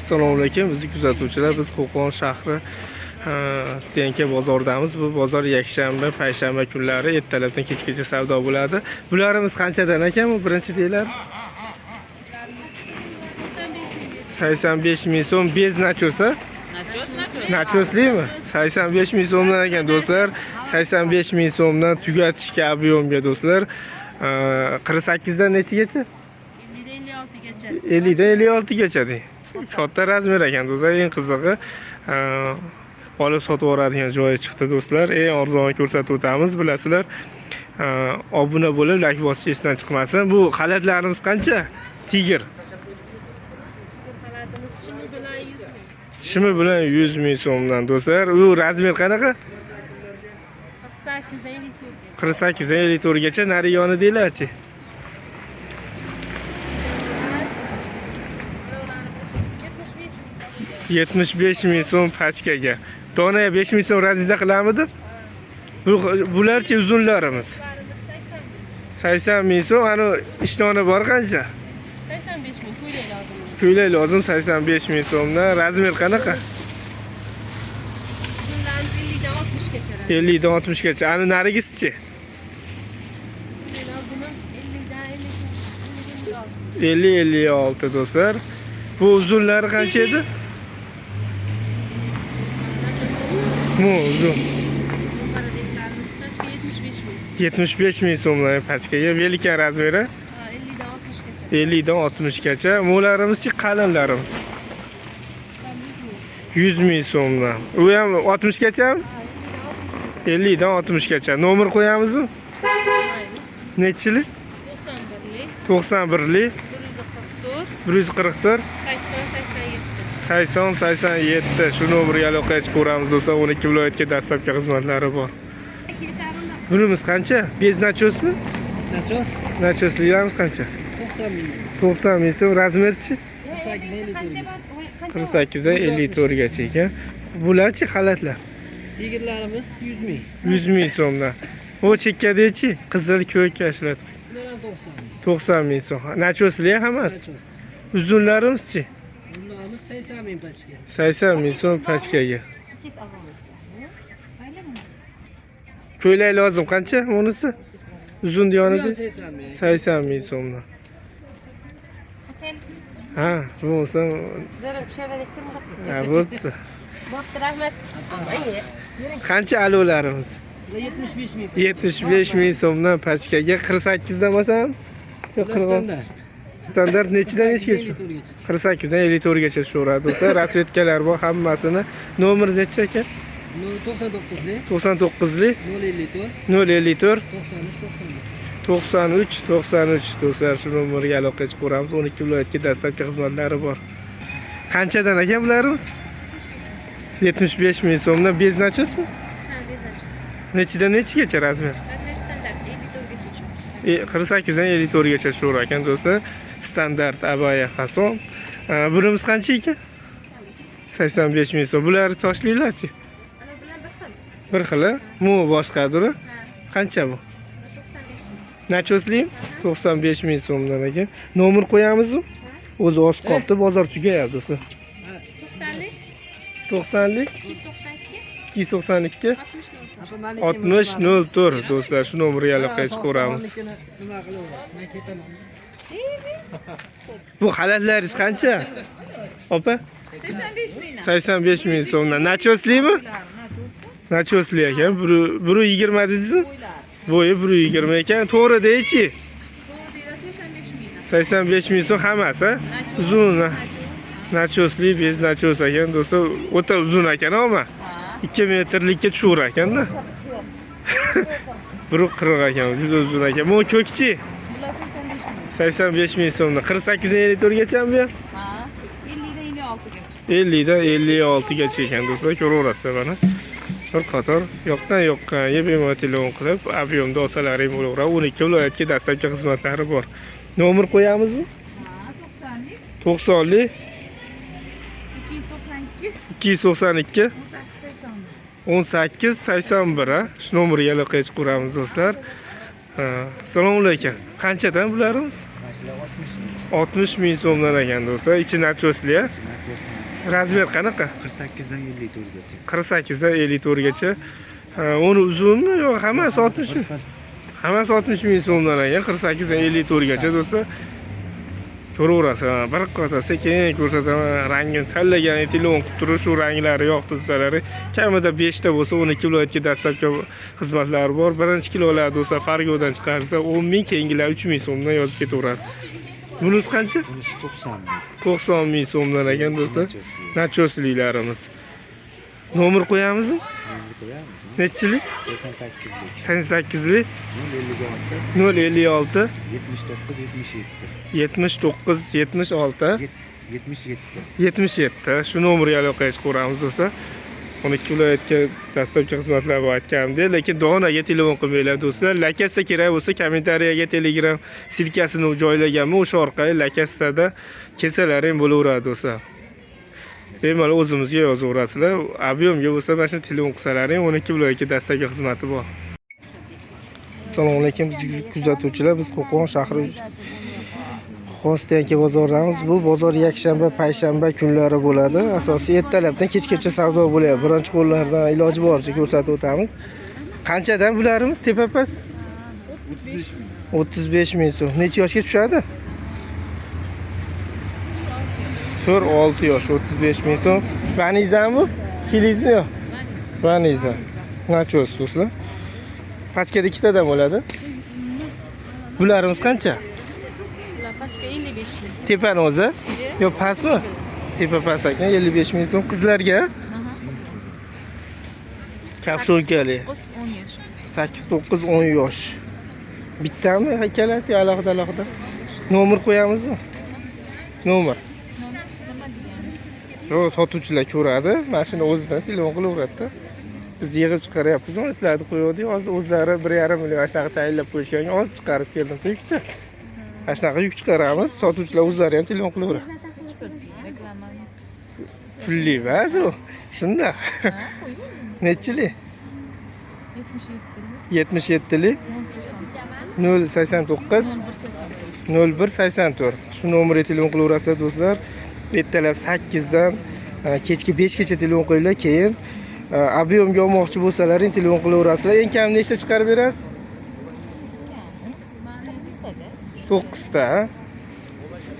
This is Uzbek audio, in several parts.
Assalomu alaykum, bizni kuzatuvchilar. Biz Qo'qon shahri Stenka bozoridamiz. Bu bozor yakshanba, payshanba kunlari ertalabdan kechgacha savdo bo'ladi. Bularimiz qanchadan ekan? Bu birinchi deylar. 85 ming so'm bez nachosa. Nachoslimi? 85 ming so'mdan ekan do'stlar. 85 ming so'mdan tugatishga ob'yomga do'stlar. 48 dan nechigacha? 50 dan 56 gacha deng. Katta razmer ekan do'stlar. Eng qizig'i olib sotib oladigan joyi chiqdi do'stlar. Eng arzon ko'rsatib o'tamiz, bilasizlar. Obuna bo'lib, like bosish esdan chiqmasin. Bu xalatlarimiz qancha? Tiger. Shimi bilan 100 ming so'mdan do'stlar. U razmer qanaqa? 48 dan 54 gacha nari yoni deylarchi. 75 ming so'm pachkaga. Donaga 5 ming so'm razida qilamidi? Bularchi uzunlarimiz. 80 ming so'm, ana ishtoni bor qancha? 85 ming ko'ylak lozim 85 ming so'mdan. Razmer qanaqa? 50 dan 60 gacha. Ana narigisichi? 50-56 do'stlar. Bu uzunlari qancha edi? Uzun. 75 ming so'mdan pachkaga. Velika razmeri? 50 dan 60 gacha. Mo'larimiz-chi, qalinlarimiz. 100 ming so'mdan. U ham 60 gachami? 50 dan 60 gacha. Nomer qo'yamizmi? Nechilik? 91lik. 144. 80-87. Shu nomerga aloqa chiqaramiz do'stlar. 12 viloyatga dastlabki xizmatlari bor. Bunimiz qancha? Bez nachosmi? Nachos. Nachosliklarimiz qancha? 90 ming. 90 ming so'm. Razmerchi? 48 dan 54 gacha ekan. Bularchi xalatlar? Tigerlarimiz 100 ming. 100 ming so'mdan. O chekkadachi? Qizil ko'kka ishlatib. Ular ham 90 ming. 90 ming so'm. Nachoslar hammasi. Nachos. Uzunlarimizchi? Bunlarimiz 80 ming pachka. 80 ming so'm pachkaga. Ko'ylak lozim qancha bunisi? Uzun yonida 80 ming. 80 ming so'mdan. Ha, bo'lsa Zarar tushaverekdan ha, bo'pti. Bo'pti, rahmat. Qancha alolarimiz? 75 ming. 75 ming so'mdan pachkaga. 48 dan bo'lsam? Yo'q, 40. Standart. Standart nechidan nechigacha? 48 dan 54 gacha tushaveradi do'stlar. Rasvetkalar bor hammasini. Nomer necha ekan? 99lik. 99lik. 054. 054 93 do'stlar. Shu nomerga aloqa chiqaramiz. 12 viloyatga dastlabki xizmatlari bor. Qanchadan ekan bularimiz? 75 ming so'mdan. Bez nachosmi? Ha, bez nachos. Nechidan nechigacha razmer? Razmer standart 54 gacha tushadi. 48 dan 54 gacha tushaverar ekan do'stlar. Standart abaya fason. Bunimiz qancha ekan? 85 ming so'm. Bular toshlilarchi? Ana bilan Bir xili. Mu boshqadir. Qancha bu? 95 ming. Nachoslik 95 ming so'mdan ekan. Nomer qo'yamizmi? O'zi oz qoldi, bozor tugayapti do'stlar. 90lik, 90lik, 292, 292, 6004 do'stlar. Shu nomerga aloqa chiqaramiz. Nima qilaverasiz? Men ketaman. Bu xalatlaringiz qancha? Opa? 85 ming. 85 ming so'mdan. Nachoslikmi? Nachosli ekan. 120 dedingizmi? Bo'yi 120 ekan. To'g'ri deychi. 85 ming so'm hammasi. Uzun. Nachosli, bez nachos ekan do'stlar. O'ta uzun ekan, ama 2 metrlikka tushaverar ekanda. 140 ekan, juda uzun ekan. Bu ko'kchi 85 ming so'mdan. 48 dan 54 gachami bu? Ha, 50 dan 56 gacha. 50 dan 56 gacha ekan do'stlar. Ko'raverasiz mana. Bir qator yoqdan yoqqanga bemalol telefon qilib, ob'yomda olsalaring bo'laveradi. 12 viloyatga dastlabki xizmatlari bor. Nomer qo'yamizmi? Ha, 90lik, 90lik, 292, 292, 1881. Shu nomerga aloqa chiqaramiz do'stlar. Assalomu alaykum. Qanchadan bularimiz? Mashalar 60 ming. 60 ming so'mdan ekan do'stlar. Ichi nachosli. Razmer qanaqa? 48 dan 54 gacha. 48 dan 54 gacha. Uni uzunmi yo hammasi 60 ming? Hammasi 60 ming so'mdan ekan, 48 dan 54 gacha do'stlar. Ko'raverasiz. Bir qator sekin ko'rsataman. Rangini tanlagan telefon qilib turib, shu ranglari yoqtirsalari kamida 5 ta bo'lsa 12 viloyatga dastlabki xizmatlari bor. Birinchi kilolar do'stlar Fargodan chiqarsa 10 ming, keyingilar 3 ming so'mdan yozib ketaveradi. Bunisi qancha? Bunisi 90 ming. 90 ming so'mdan ekan do'stlar. Nachoslilarimiz. Nomer qo'yamizmi? Endi qo'yamiz. Nechchilik? 88lik. 88lik 056 056 79 77. 79 76 77. 77. Shu nomerga aloqaga chiqaveramiz do'stlar. 12 viloyatga dastlabki xizmatlar bor aytganimdek, lekin donaga telefon qilmanglar do'stlar. Lakasta kerak bo'lsa kommentariyaga Telegram silkasini joylaganman, o'sha orqali lakastada kesalaring bo'laveradi do'stlar. Bemalol o'zimizga yozaverasizlar. Ob'yomga bo'lsa mana shu telefon qilsalaring 12 viloyatga dastlabki xizmati bor. Assalomu alaykum kuzatuvchilar. Biz Qo'qon shahri Xo'stanki bozoridamiz. Bu bozor yakshanba, payshanba kunlari bo'ladi. Asosiy ertalabdan kechgacha savdo bo'ladi. Birinchi qo'llardan iloji boricha ko'rsatib o'tamiz. Qanchadan bularimiz tepapas? 35 ming so'm. Necha yoshga tushadi? 4-6 yosh, 35 ming so'm. Vanizami bu? Filizmi yo'q? Vaniza. Nachos do'stlar. Pachkada ikkitadan bo'ladi. Bularimiz qancha? Pachka 55 ming. Tepani o'zi? Yo pastmi? Tepa past ekan, 55 ming so'm. Qizlarga? Kapshulkali. 10 yosh. 8-9-10 yosh. Bittami ikkalasi alohida? Nomer qo'yamizmi? Nomer. Yo, sotuvchilar ko'radi, mashina o'zidan telefon qilaveradi. Biz yig'ib chiqaryapmiz, o'tlarni qo'ydik. Hozir o'zlari 1,5 million ashnaqa tayinlab qo'yishgan. Hozir chiqarib keldim yukda. Ashnaqa yuk chiqaramiz, sotuvchilar o'zlari ham telefon qilaveradi. Reklamani. Pulli bas u. Shunda. Nechchilik? 77lik 089 0184. Shu nomerga telefon qilaverasizlar do'stlar. Ertalab 8 dan kechki 5 gacha telefon qilinglar, keyin ob'yomga olmoqchi bo'lsalaring telefon qilaverasizlar. Eng kam nechta chiqarib berasiz? 9 ta.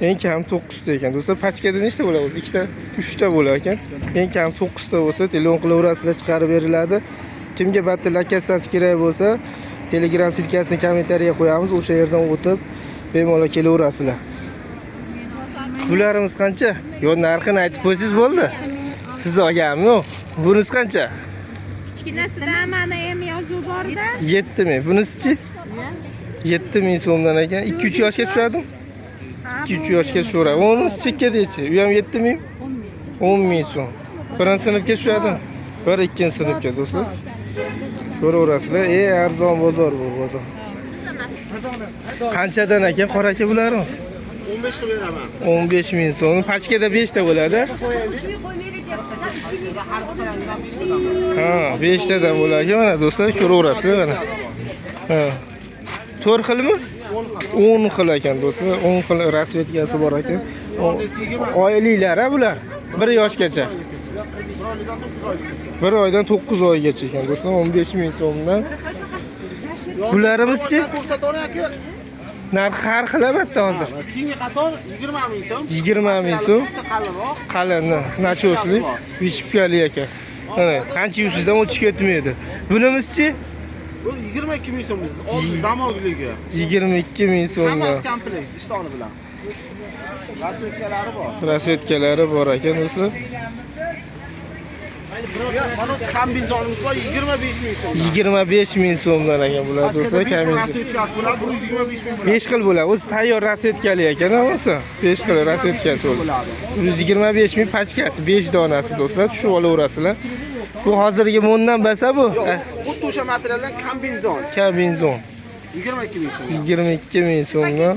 Eng kam 9 ta ekan do'stlar. Pachkada nechta bo'ladi o'zi? 2 ta, 3 ta bo'lar ekan. Eng kam 9 ta bo'lsa telefon qilaverasizlar, chiqarib beriladi. Kimga batta lakastasi kerak bo'lsa, Telegram silkasini kommentariyaga qo'yamiz, o'sha yerdan o'tib bemalol kelaverasizlar. Bularimiz qancha? Yo, narxini aytib qo'ysangiz bo'ldi. Siz olganmi? Bunisi qancha? Kichkinasida mana ham yozuv bor-da. 7 ming. Bunisi-chi? 7 ming so'mdan ekan. 2-3 yoshga tushadimi? 2-3 yoshga tushadi. Uni chekkada-chi? U ham 7 ming? 10 ming so'm. Birinchi sinfga tushadimi? 1-2 sinfga do'stlar. Ko'raverasizlar, arzon bozor bu bozor. Qanchadan ekan qora aka bularimiz? 15 qilib beraman. 15 ming so'm. Pachkada 5 ta bo'ladi. Ha, 5 tadan bo'ladi. Mana do'stlar ko'raverasizlar mana. Ha. 4 xilmi? 10 xil ekan do'stlar. 10 xil rasvetkasi bor ekan. Oyliklar bular. 1 yoshgacha. 1 oydan 9 oygacha ekan do'stlar. 15 ming so'mdan. Bularimiz-chi? Ko'rsatoni aka. Narx har xil albatta hozir. Keyingi qator 20 ming so'm. 20 ming so'm. Qalinroq. Qalin, nachosli, vishpkali ekan. Mana qancha yuzingizdan o'tib ketmaydi. Bunimiz-chi? Bu 22 ming so'm biz. Zamogligi. 22 ming so'mga. Hammasi komplekt ishtoni bilan. Rasvetkalari bor. Rasvetkalari bor ekan do'stlar. Mana kombinezonimiz bor 25 ming so'm. 25 ming so'mdan ekan bular do'stlar. Rasvetkasi bilan 125 ming bilan. 5 xil bo'ladi. O'zi tayyor rasvetkali ekan, bo'lsa. 5 xil rasvetkasi bo'ladi. 125 ming pachkasi, 5 donasi do'stlar. Tushib olaverasizlar. Bu hozirgi mondan basa bu. Xuddi o'sha materialdan kombinezon. Kombinezon 22 ming so'm. 22 ming so'mdan.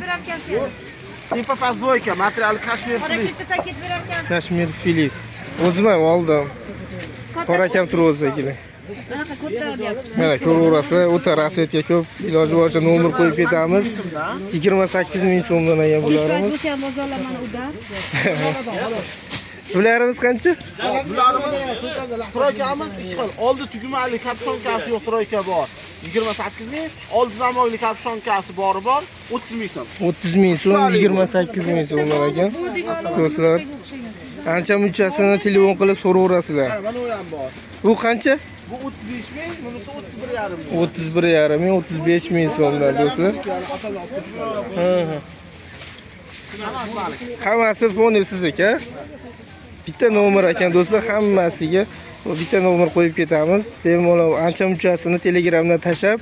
Tepa past zoyka, materiali kashmir filiz. Kashmir filiz. O'zim ham oldim. Qora kam turib o'zi keling. Anaqa ko'tarilyapti. Mana ko'raverasizlar, o'ta rasvetga ko'p. Iloji boricha nomer qo'yib ketamiz. 28 ming so'mdan olgan bularimiz. Ham bozorlamani udan. Bularimiz qancha? Bularimiz troykamiz 2 xil. Oldi tugmali kapsonkasi yo'q troyka bor. 28 ming, oldi zamoyli kapsonkasi bor 30 ming so'm. 30 ming so'm, 28 ming so'mdan ekan. Do'stlar, ancha munchasini telefon qilib so'raverasizlar. Mana u ham bor. Bu qancha? Bu 35 ming, bunisi 31,5 ming. 31,5 ming, 35 ming so'mdan do'stlar. Hammasi foni sizniki. Bitta nomer ekan do'stlar, hammasiga bitta nomer qo'yib ketamiz. Bemalol ancha munchasini Telegramdan tashab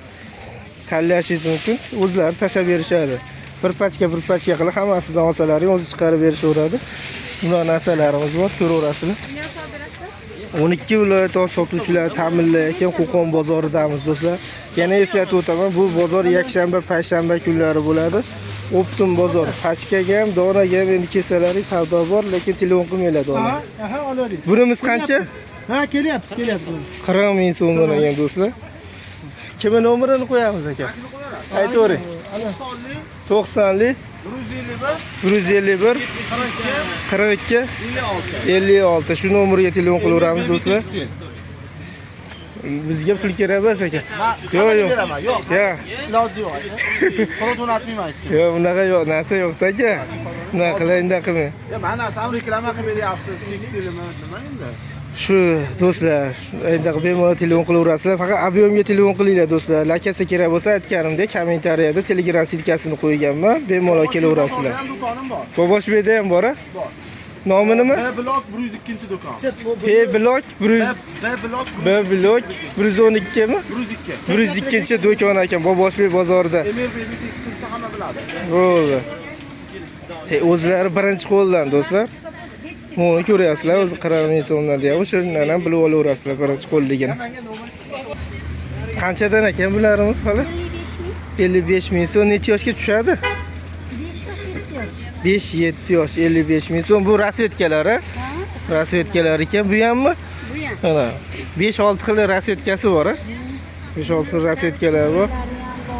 tanlashingiz mumkin. O'zlari tashab berishadi. Bir pachka qilib hammasidan olsalaring o'zi chiqarib berishaveradi. Bular narsalarimiz bor, ko'raverasizlar. 12 viloyat sotuvchilar ta'minlayotgan Qo'qon bozoridamiz do'stlar. Yana eslatib o'taman, bu bozor yakshanba, payshanba kunlari bo'ladi. Optim bozor. Pachkaga ham, donaga ham endi kesalaring savdo bor, lekin telefon qilmanglar dona. Aha, olavering. Bunimiz qancha? Ha, kelyapsiz. 40 ming so'mdan olgan do'stlar. Kimning nomerini qo'yamiz aka? Aytavering. 90lik 151 42 56 shu nomerga telefon qilaveramiz do'stlar. Bizga pul kerak emas aka. Yo'q. Yo'q. Ya. Iloji yo'q. Qurut o'rnatmayman hech kim. Yo'q, unaqa yo'q, narsa yo'q-da aka. Unaqa qilayinda qilmang. Ya mana sam reklama qilib beryapsiz. Tekstilmi nima endi? Shu do'stlar, endi bemalol telefon qilaverasizlar. Faqat ob'yomga telefon qilinglar do'stlar. Lakasi kerak bo'lsa aytganimdek kommentariyada Telegram silkasini qo'yganman. Bemalol kelaverasizlar. Ham do'konim bor. Boboshbekda ham bor-a? Nomi nima? B-blok 102-do'kon. B-blok 100 B-blok B-blok 112 mi? 102. 102 do'kon ekan Boboshbek bozorida. Emir Beyni tekstilsa hamma biladi. Bo'ldi. O'zlari birinchi qo'ldan do'stlar. Buni ko'ryapsizlar, o'zi 40 ming so'mdan deyapti. O'shandan ham bilib olaverasizlar birinchi qo'lligini. Qanchadan ekan bularimiz hali? 55 ming so'm. Necha yoshga tushadi? 5-7 yosh, 55 ming so'm. Bu rasvetkalar, ha? Rasvetkalar ekan. Bu hammi? Bu ham. Mana 5-6 xil rasvetkasi bor, ha? 5-6 xil rasvetkalar bor.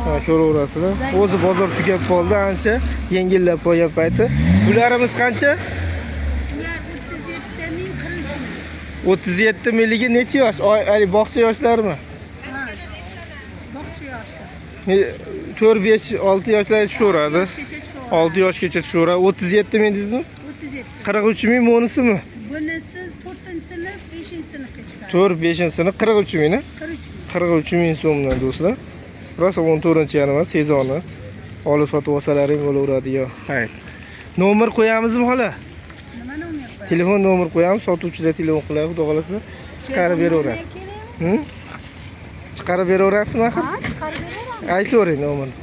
Ha, ko'raverasizlar. O'zi bozor tugab qoldi, ancha yengillab qo'ygan payti. Bularimiz qancha? 37 milligi necha yosh? Ay, bog'cha yoshlarmi? Bog'cha yoshi. 4-5-6 yoshlar tushaveradi. 6 yoshgacha tushaveradi. 37 ming deysizmi? 37. 43 ming monisimi? Bunisi 4-sinf, 5-sinfga chiqadi. 4-5-sinf 43 ming, 43 ming so'mdan do'stlar. Rosa 14-yanimi sezoni. Olib sotib olsalaring bo'laveradigan. Hay. Nomer qo'yamizmi xola? Nima nomer qo'yamiz? Telefon nomer qo'yamiz, sotuvchida telefon qilib, xudo xolasa chiqarib beraverasiz. Chiqarib beraverasizmi axir? Ha, chiqarib beraman. Aytavering nomerni.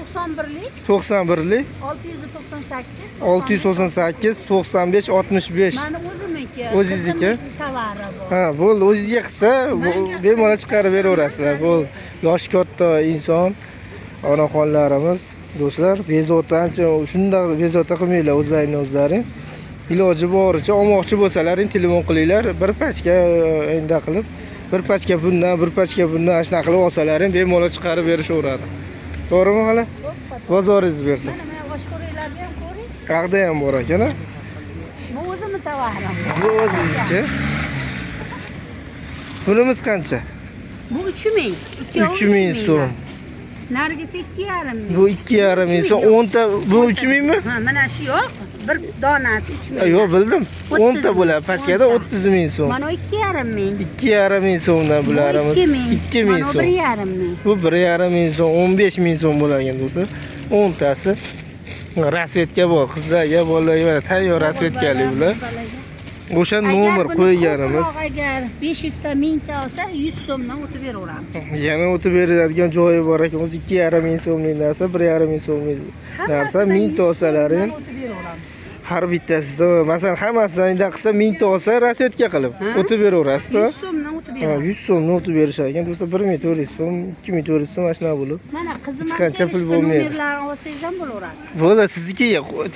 91lik 91lik 698 698 95 65. Mani o'zimniki. O'zingizniki? Tovari bor. Ha, bo'ldi, o'zingizga qilsa, bemalol chiqarib beraverasizlar. Bo'ldi. Yoshi katta inson, onaxonlarimiz, do'stlar, bezovta ancha shunday bezovta qilmanglar o'zlaringni o'zlaring. Iloji boricha olmoqchi bo'lsalaring telefon qilinglar. Bir pachka endi qilib, bir pachka bundan shunaqa qilib olsalaring bemalol chiqarib berishaveradi. To'g'rimi xola? Bozoringiz bersin. Mana boshqalarni ham ko'ring. Qaqda ham bor ekan, a? Bu o'zimni tovarim. Bu o'zingizniki. Bunimiz qancha? Bu 3000. 3000 so'm. Nargisi 2,5 ming. Bu 2,5 ming so'm. 10 ta bu 3000 mi? Ha, mana shu yo'q. Bir donasi 3 ming. Yo'q, bildim. 10 ta bo'ladi. Pachkada 30 ming so'm. Mana 2,5 ming. 2,5 ming so'mdan bularimiz. 2 ming so'm. 1,5 ming. Bu 1,5 ming so'm, 15 ming so'm bo'lgan do'stlar. 10 tasi. Rasvetka bor, qizlarga, bolalarga mana tayyor rasvetkali bular. O'sha nomer qo'yganimiz. Agar 500 ta 1000 ta olsa 100 so'mdan o'tib beraveramiz. Yana o'tib beriladigan joyi bor ekan. 2,5 ming so'mlik narsa, 1,5 ming so'mlik narsa 1000 ta olsalaring har bittasida, masalan, hammasidan endi qilsa 1000 ta olsa rasvetka qilib o'tib beraverasiz-da. 100 so'mdan o'tib Ha, beramiz. 100 so'mdan o'tib berishar ekan. Do'stlar 1400 so'm, 2400 so'm ashuna bo'lib. Mana qizim Hech qancha pul bo'lmaydi. Nomerlarni olsangiz ham bo'laveradi. Bo'ladi, sizniki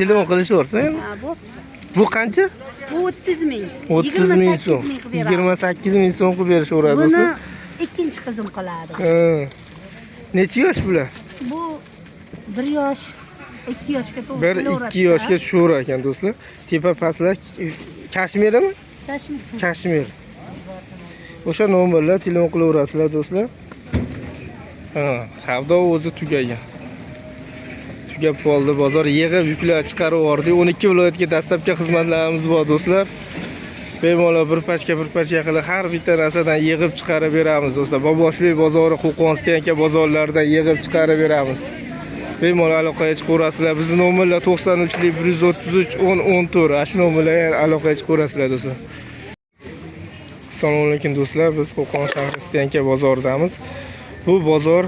telefon qilishaversa. Ha, bu Bu qancha? bu 30 ming. 30 ming so'm. 28 ming so'm qilib berishaveradi do'stlar. ikkinchi qizim qiladi. Necha yosh bular? Bu 1 yosh, 2 yoshga to'g'ri 1-2 yoshga tushaverar ekan do'stlar. Tepa pastlar Kashmirmi? Kashmir. O'sha nomerlar telefon qilaverasizlar do'stlar. Savdo o'zi tugagan. Tugab qoldi, bozor yig'ib yuklar chiqarib yubordik. 12 viloyatga dastlabki xizmatlarimiz bor do'stlar. Bemalol bir pachka qilib har bitta narsadan yig'ib chiqarib beramiz do'stlar. Boboshbek bozori, Qo'qon Stenka bozorlaridan yig'ib chiqarib beramiz. Bemalol aloqaga chiqaverasizlar. Bizning nomerlar 93 133 10 14. Shu nomerlarga aloqaga chiqaverasizlar do'stlar. Assalomu alaykum do'stlar. Biz Qo'qon shahri Stenka bozoridamiz. Bu bozor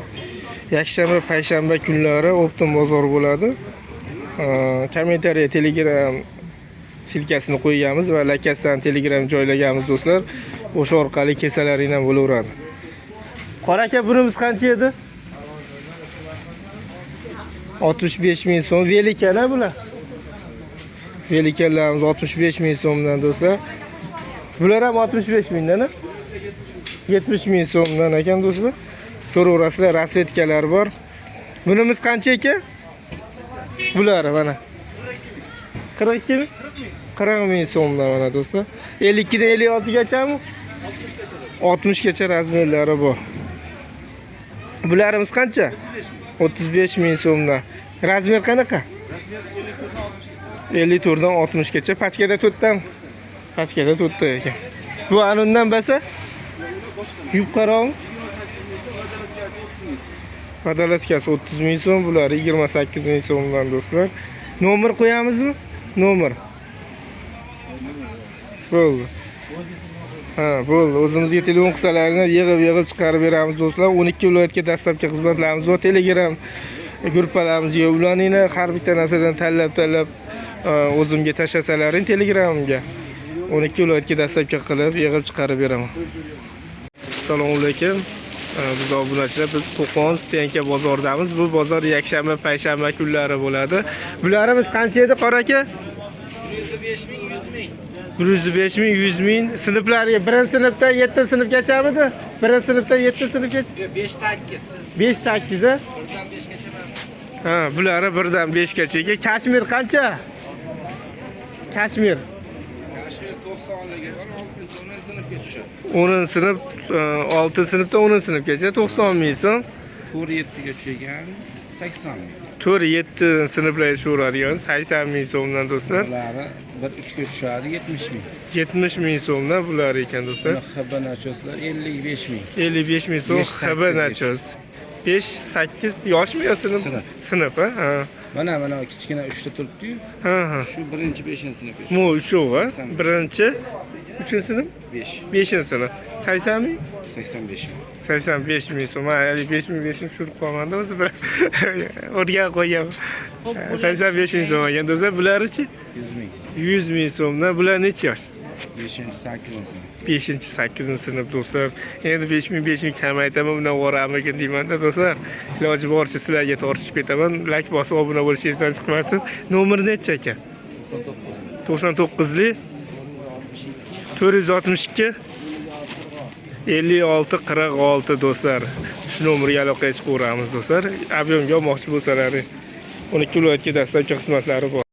yakshanba, payshanba kunlari optim bozor bo'ladi. Kommentariya Telegram silkasini qo'yganmiz va lakasidan Telegram joylaganmiz do'stlar. O'sha orqali kesalaringdan bo'laveradi. Qora aka, bunimiz qancha edi? 65 ming so'm. Velikana bular. Velikalarimiz 65 ming so'mdan do'stlar. Bular ham 65 mingdan, 70 ming so'mdan ekan do'stlar. Ko'raverasizlar, rasvetkalar bor. Bunimiz qancha ekan? Bular mana 42 ming? 40 ming so'mdan mana do'stlar. 52 dan 56 gachami? 60 gacha razmerlari bor. Bularimiz qancha? 35 ming so'mdan. Razmer qanaqa? 54 dan 60 gacha. Pachkada 4 dan. Pachkada 4 ta ekan. Bu anundan basa? Yupqaroq. Padalaskasi 30 ming so'm, bular 28 ming so'mdan do'stlar. Nomer qo'yamizmi? Nomer. Bo'ldi. Bo'ldi. O'zimizga telefon qilsalaringiz yig'ib chiqarib beramiz do'stlar. 12 viloyatga dastlabki xizmatlarimiz bor. Telegram gruppalamizga ulaninglar. Har bitta narsadan tanlab o'zimga tashlasalaring Telegramimga. 12 viloyatga dastlabki qilib yig'ib chiqarib beraman. Assalomu alaykum. Biz obunachilar, biz Qo'qon Stenka bozoridamiz. Bu bozor yakshanba, payshanba kunlari bo'ladi. Bularimiz qancha edi qora aka? 105 ming, 100 ming. 105 ming, 100 ming. Sinflariga 1-sinfdan 7-sinfgachamidi? 1-sinfdan 7-sinfgacha? 5-8. 5-8 a? Bulari 1dan 5gacha. Kashmir qancha? Kashmir 90 ga 6-sinfga tushadi. 10-sinf, 6-sinfdan 10-sinfgacha 90 ming so'm. 4-7 ga tushagan 80 ming. 4-7 sinflarga tushaveradigan 80 ming so'mdan do'stlar. Bularni 1-3 ga tushadi 70 ming. 70 ming so'mdan bular ekan do'stlar. HB nachoslar 55 ming. 55 ming so'm HB nachos. 5-8 yoshmi yo sinf? Sinf, ha. Mana kichkina 3 ta turibdi-yu. Shu 1-5-sinfga. Mo 3-a. Birinchi 3-sinf? 5-sinf. 80 ming? 85 ming. 85 ming so'm. 55 ming tushirib qolganda o'zi bir o'rgan qo'ygan. 85 ming so'm ekan do'stlar. Bularichi? 100 ming. 100 ming so'mdan. Bular necha yosh? 5-8-sinf. 5-8 do'stlar. Endi 5 ming kamaytaman, bundan voramikin deyman-da do'stlar. Iloji boricha sizlarga tortishib ketaman. Like bosib obuna bo'lishingizdan chiqmasin. Nomer necha aka? 99 lik 462 56 46 do'stlar. Shu nomerga aloqaga chiqaveramiz do'stlar. Abyomga olmoqchi bo'lsalaring 12 viloyatga dastlabki xizmatlari bor.